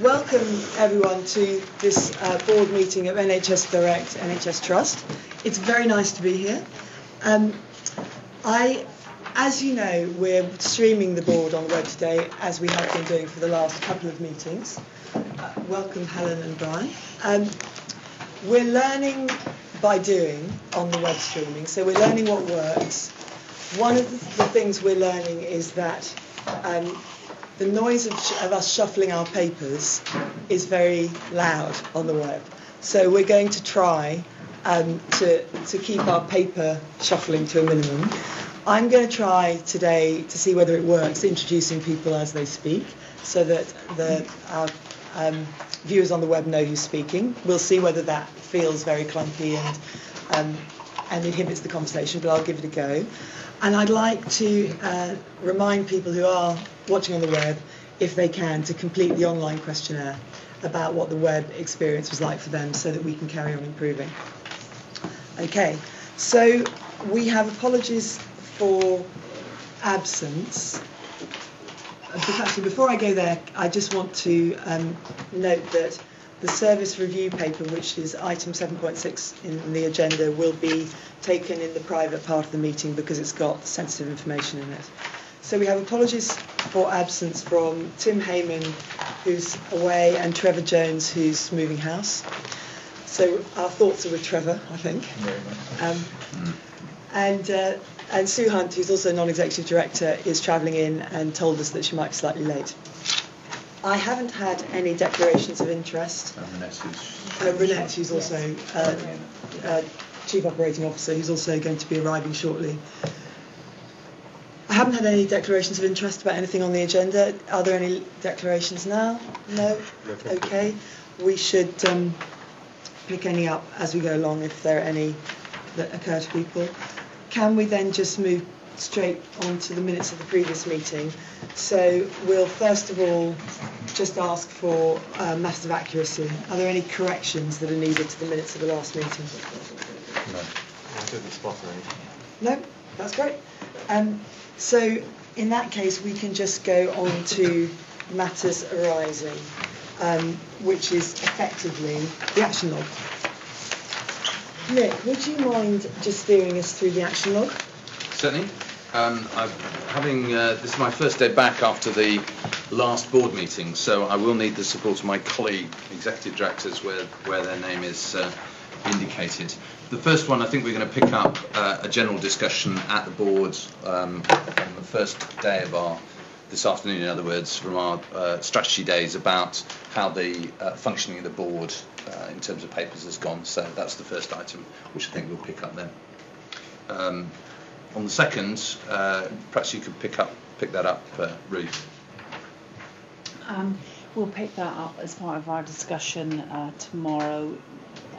Welcome everyone to this board meeting of NHS Direct, NHS Trust. It's very nice to be here. As you know, we're streaming the board on the web today, as we have been doing for the last couple of meetings. Welcome Helen and Brian. We're learning by doing on the web streaming, so we're learning what works. One of the things we're learning is that the noise of us shuffling our papers is very loud on the web. So we're going to try to keep our paper shuffling to a minimum. I'm going to try today to see whether it works, introducing people as they speak, so that our viewers on the web know who's speaking. We'll see whether that feels very clunky and inhibits the conversation, but I'll give it a go. And I'd like to remind people who are watching on the web, if they can, to complete the online questionnaire about what the web experience was like for them, so that we can carry on improving. Okay, so we have apologies for absence. Actually, before I go there, I just want to note that the service review paper, which is item 7.6 in the agenda, will be taken in the private part of the meeting because it's got sensitive information in it. So we have apologies for absence from Tim Heyman, who's away, and Trevor Jones, who's moving house. So our thoughts are with Trevor, I think. And Sue Hunt, who's also non-executive director, is travelling in and told us that she might be slightly late. I haven't had any declarations of interest. Renette, who's also Chief Operating Officer, who's also going to be arriving shortly. I haven't had any declarations of interest about anything on the agenda. Are there any declarations now? No? Okay. We should pick any up as we go along if there are any that occur to people. Can we then just move straight on to the minutes of the previous meeting? So we'll first of all just ask for matters of accuracy. Are there any corrections that are needed to the minutes of the last meeting? No. I didn't spot any. No? That's great. So in that case, we can just go on to matters arising, which is effectively the action log. Nick, would you mind just steering us through the action log? Certainly. This is my first day back after the last board meeting, so I will need the support of my colleague executive directors where their name is indicated. The first one, I think we're going to pick up a general discussion at the board on the first day of this afternoon, in other words, from our strategy days, about how the functioning of the board in terms of papers has gone. So that's the first item, which I think we'll pick up then. On the second, perhaps you could pick that up, Ruth. We'll pick that up as part of our discussion tomorrow.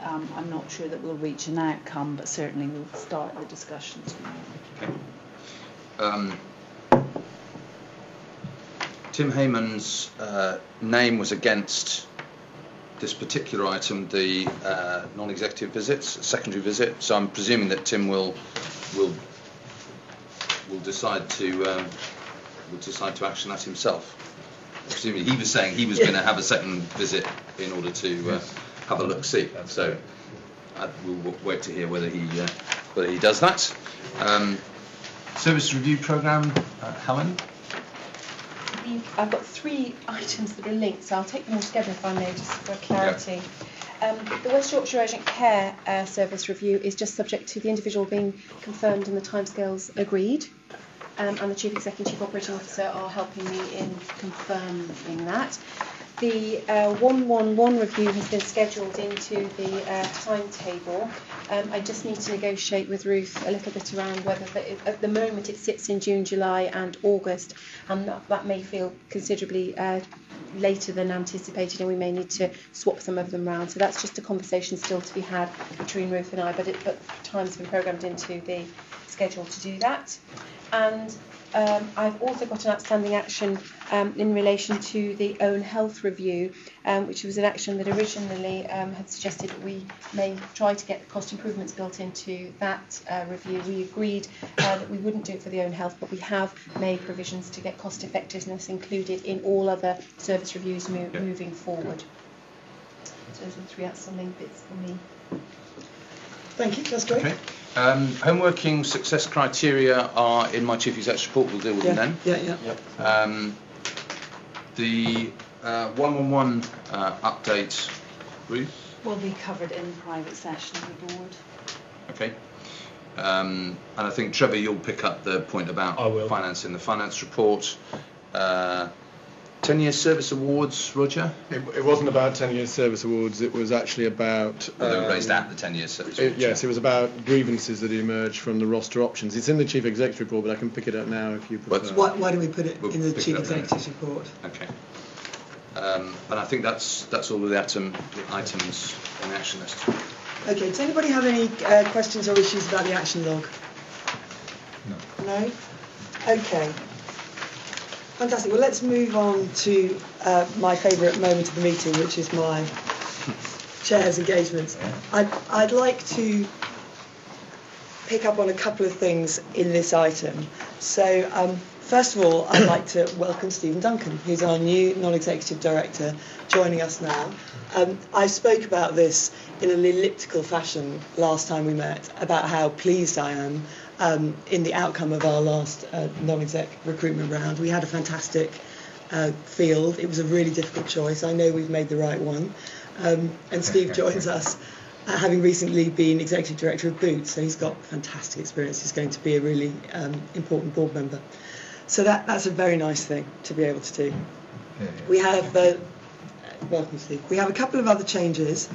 I'm not sure that we'll reach an outcome, but certainly we'll start the discussion tomorrow. Okay. Tim Heyman's name was against this particular item, the non-executive visits, secondary visit. So I'm presuming that Tim will decide to action that himself. Presumably, he was saying he was going to have a second visit in order to have a look-see. So we'll wait to hear whether he does that. Service review programme, Helen. I've got three items that are linked, so I'll take them all together if I may, just for clarity. Yeah. The West Yorkshire Urgent Care Service review is just subject to the individual being confirmed and the timescales agreed. And the Chief Executive and Chief Operating Officer are helping me in confirming that. The 111 review has been scheduled into the timetable. I just need to negotiate with Ruth a little bit around whether, at the moment, it sits in June, July and August, and that may feel considerably later than anticipated, and we may need to swap some of them around. So that's just a conversation still to be had between Ruth and I, but time's been programmed into the schedule to do that. And I've also got an outstanding action in relation to the own health review, which was an action that originally had suggested that we may try to get cost improvements built into that review. We agreed that we wouldn't do it for the own health, but we have made provisions to get cost effectiveness included in all other service reviews moving forward. So those are the three outstanding bits for me. Thank you, that's great. Okay. Homeworking success criteria are in my Chief Executive's report. We'll deal with them then. Yeah. The 111 update, Ruth? Will be covered in private session of the board. Okay. And I think, Trevor, you'll pick up the point about finance in the finance report. 10-year service awards, Roger? It wasn't about 10-year service awards, it was actually about... They were raised at the 10-year service awards. Yes, it was about grievances that emerged from the roster options. It's in the Chief Executive report, but I can pick it up now if you prefer. Why do we put it in the Chief Executive's report? Okay. And I think that's all of the items on the action list. Okay, does anybody have any questions or issues about the action log? No? Okay. Fantastic. Well, let's move on to my favourite moment of the meeting, which is my chair's engagements. I'd like to pick up on a couple of things in this item. So, first of all, I'd like to welcome Stephen Duncan, who's our new non-executive director, joining us now. I spoke about this in an elliptical fashion last time we met, about how pleased I am in the outcome of our last non-exec recruitment round. We had a fantastic field. It was a really difficult choice. I know we've made the right one. And Steve joins us, having recently been executive director of Boots, so he's got fantastic experience. He's going to be a really important board member. So that's a very nice thing to be able to do. We have, welcome Steve. We have a couple of other changes.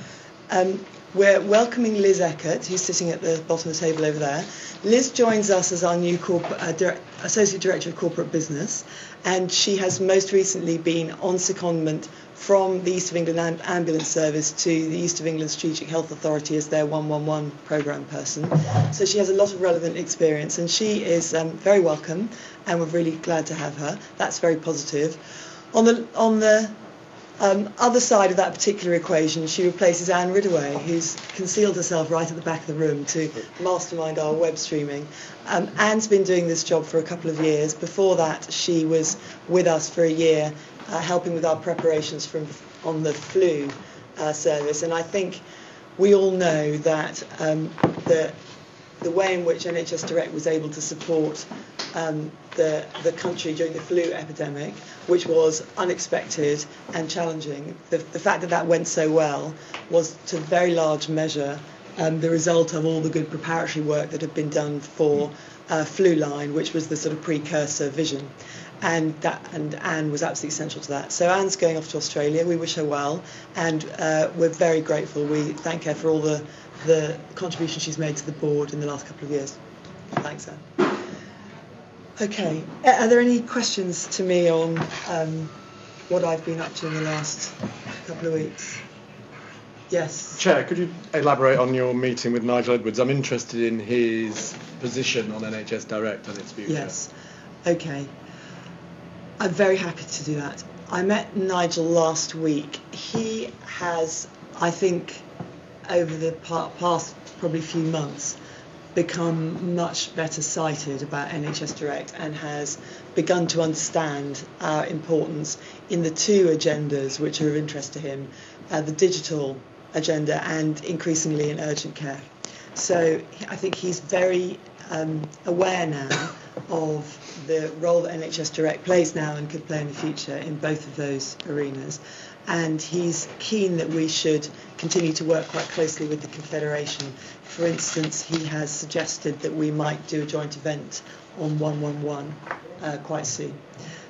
We're welcoming Liz Eckert, who's sitting at the bottom of the table over there. Liz joins us as our new Associate Director of Corporate Business, and she has most recently been on secondment from the East of England Ambulance Service to the East of England Strategic Health Authority as their 111 programme person. So she has a lot of relevant experience, and she is very welcome, and we're really glad to have her. That's very positive. On the other side of that particular equation, she replaces Anne Ridaway, who's concealed herself right at the back of the room to mastermind our web streaming. Anne's been doing this job for a couple of years. Before that, she was with us for a year, helping with our preparations on the flu service. And I think we all know that the way in which NHS Direct was able to support the country during the flu epidemic, which was unexpected and challenging, the fact that went so well was to a very large measure the result of all the good preparatory work that had been done for Flu Line, which was the sort of precursor vision. And Anne was absolutely essential to that. So Anne's going off to Australia. We wish her well, and we're very grateful. We thank her for all the contribution she's made to the board in the last couple of years. Thanks, Anne. Okay, are there any questions to me on what I've been up to in the last couple of weeks? Yes. Chair, could you elaborate on your meeting with Nigel Edwards? I'm interested in his position on NHS Direct and its future. Yes. Okay. I'm very happy to do that. I met Nigel last week. He has, I think, over the past probably few months, become much better sighted about NHS Direct and has begun to understand our importance in the two agendas which are of interest to him, the digital agenda and increasingly in urgent care. So I think he's very aware now of the role that NHS Direct plays now and could play in the future in both of those arenas. And he's keen that we should continue to work quite closely with the Confederation. For instance, he has suggested that we might do a joint event on 111 quite soon.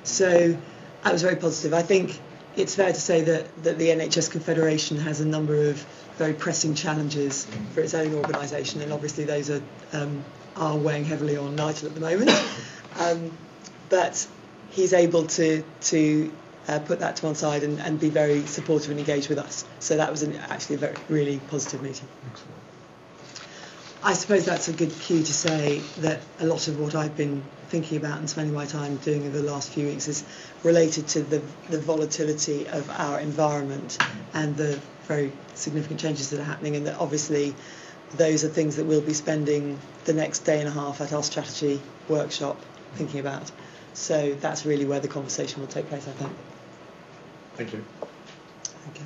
So that was very positive. I think it's fair to say that the NHS Confederation has a number of very pressing challenges for its own organisation, and obviously those are weighing heavily on Nigel at the moment. But he's able to put that to one side and be very supportive and engaged with us. So that was actually a really positive meeting. I suppose that's a good cue to say that a lot of what I've been thinking about and spending my time doing over the last few weeks is related to the volatility of our environment and the very significant changes that are happening, and that obviously those are things that we'll be spending the next day and a half at our strategy workshop thinking about. So that's really where the conversation will take place, I think. Thank you. Okay.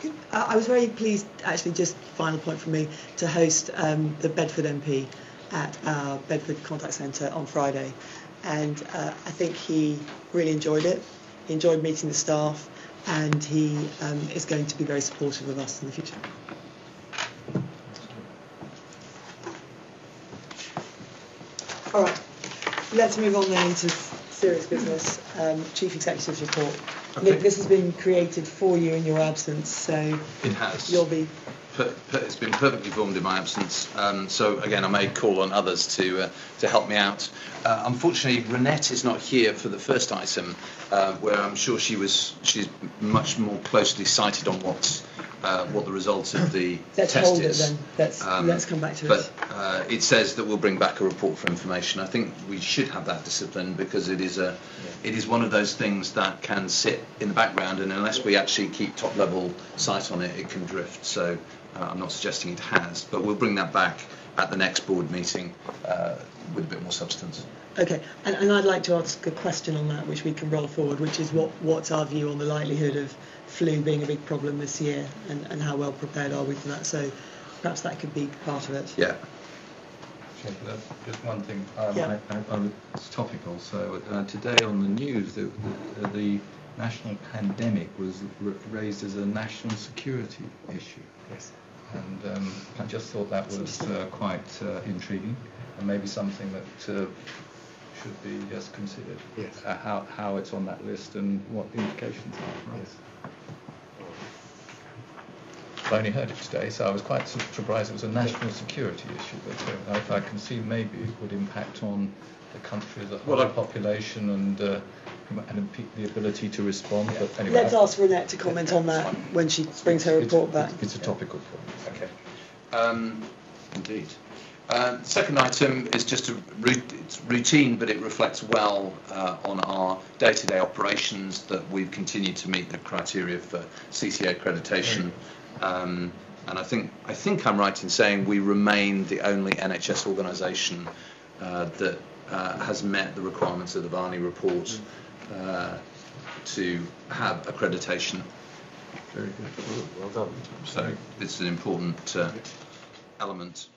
Good. I was very pleased, actually, just final point from me, to host the Bedford MP at our Bedford Contact Centre on Friday. And I think he really enjoyed it. He enjoyed meeting the staff, and he is going to be very supportive of us in the future. All right, let's move on then into serious business. Chief Executive's report. Okay. Nick, this has been created for you in your absence, so it has. You'll be. It's been perfectly formed in my absence. So again, I may call on others to help me out. Unfortunately, Renette is not here for the first item, where I'm sure she's much more closely cited on what the results of the let's test hold is. it then. Let's come back to it. But it says that we'll bring back a report for information. I think we should have that discipline, because it is one of those things that can sit in the background, and unless we actually keep top level sight on it, it can drift. So I'm not suggesting it has, but we'll bring that back at the next board meeting with a bit more substance. Okay, and I'd like to ask a question on that, which we can roll forward, which is what's our view on the likelihood of flu being a big problem this year, and how well prepared are we for that? So perhaps that could be part of it. Yeah. Just one thing. Yeah. It's topical. So today on the news, the national pandemic was raised as a national security issue. Yes. And I just thought that was quite intriguing, and maybe something that should be just considered. Yes. How it's on that list and what the implications are. Right? Yes. I only heard it today, so I was quite surprised it was a national security issue. But I can see maybe it would impact on the country as a whole, population, and the ability to respond. Yeah. But anyway, let's ask Renette to comment on that when she brings her report back. It's a topical point. Okay. Indeed. The second item is just it's routine, but it reflects well on our day-to-day operations, that we've continued to meet the criteria for CCA accreditation. And I think I'm right in saying we remain the only NHS organisation that has met the requirements of the Varney report to have accreditation. Very good. Well done. So it's an important element.